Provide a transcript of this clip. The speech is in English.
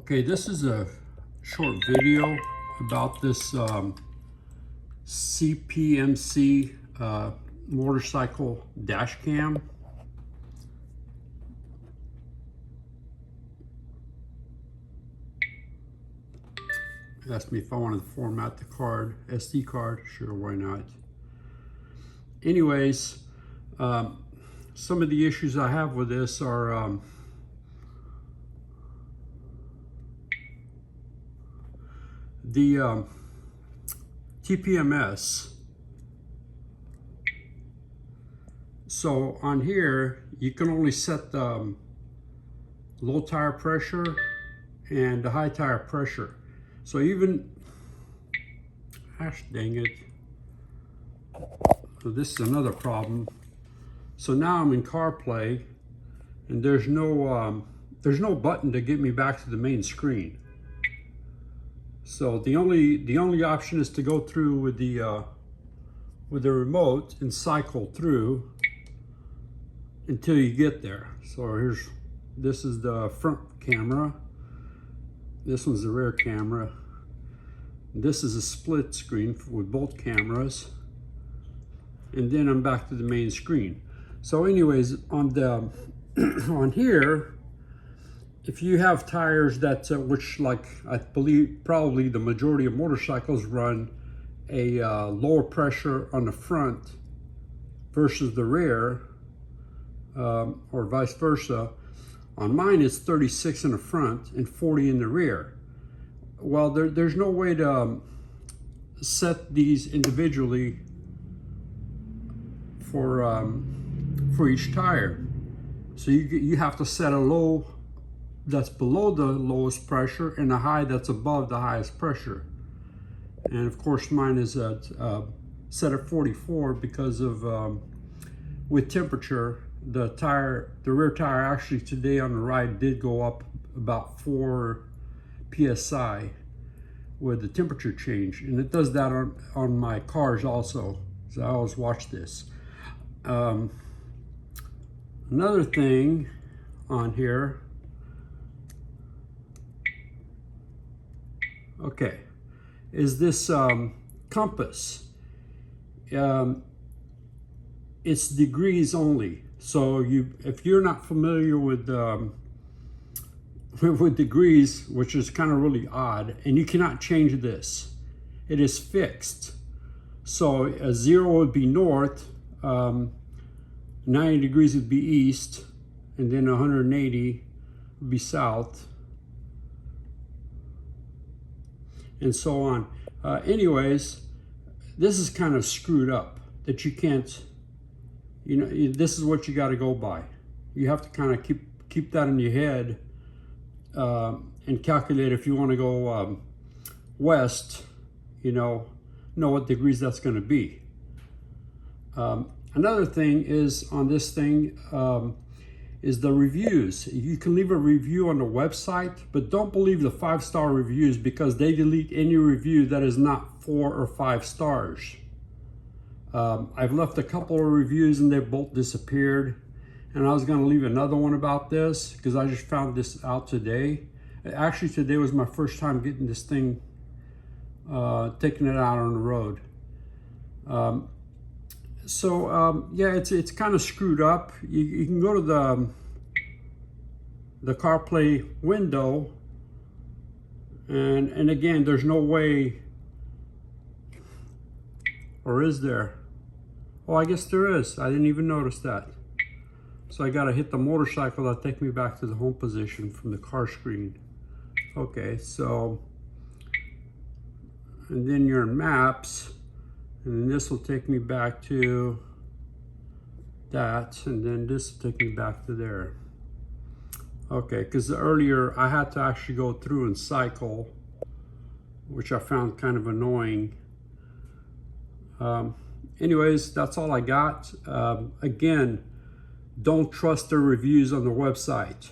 Okay, this is a short video about this CPMC motorcycle dash cam. Asked me if I wanted to format the card, SD card. Sure, why not? Anyways, some of the issues I have with this are the TPMS. So on here, you can only set the low tire pressure and the high tire pressure. So even, gosh dang it. So this is another problem. So now I'm in CarPlay and there's no button to get me back to the main screen. So the only option is to go through with the remote and cycle through until you get there. So this is the front camera. This one's the rear camera. This is a split screen with both cameras. And then I'm back to the main screen. So anyways, on the on here, if you have tires that which, like, I believe probably the majority of motorcycles run a lower pressure on the front versus the rear, or vice versa. On mine, it's 36 in the front and 40 in the rear. Well, there's no way to set these individually for each tire. So you have to set a low that's below the lowest pressure and a high that's above the highest pressure. And of course, mine is set at 44 because of with temperature. The rear tire actually today on the ride did go up about 4 psi with the temperature change, and it does that on my cars also. So I always watch this. Another thing on here, okay, is this compass. It's degrees only. So if you're not familiar with degrees, which is kind of really odd, and you cannot change this, it is fixed. So a 0 would be north, 90 degrees would be east, and then 180 would be south, and so on. Anyways, this is kind of screwed up that you can't, this is what you got to go by. You have to kind of keep that in your head and calculate if you want to go west, know what degrees that's going to be. Another thing is on this thing is the reviews. You can leave a review on the website, but don't believe the 5-star reviews because they delete any review that is not 4 or 5 stars. I've left a couple of reviews and they both disappeared. And I was going to leave another one about this because I just found this out today. Actually, today was my first time getting this thing, taking it out on the road. Yeah, it's kind of screwed up. You can go to the CarPlay window, and again, there's no way, or is there? Oh, I guess there is. I didn't even notice that. So I gotta hit the motorcycle that'll take me back to the home position from the car screen. Okay, so, and then you're in maps, and then this will take me back to that, and then this will take me back to there. Okay, because earlier I had to actually go through and cycle, which I found kind of annoying. Anyways, that's all I got. Again, don't trust the reviews on the website.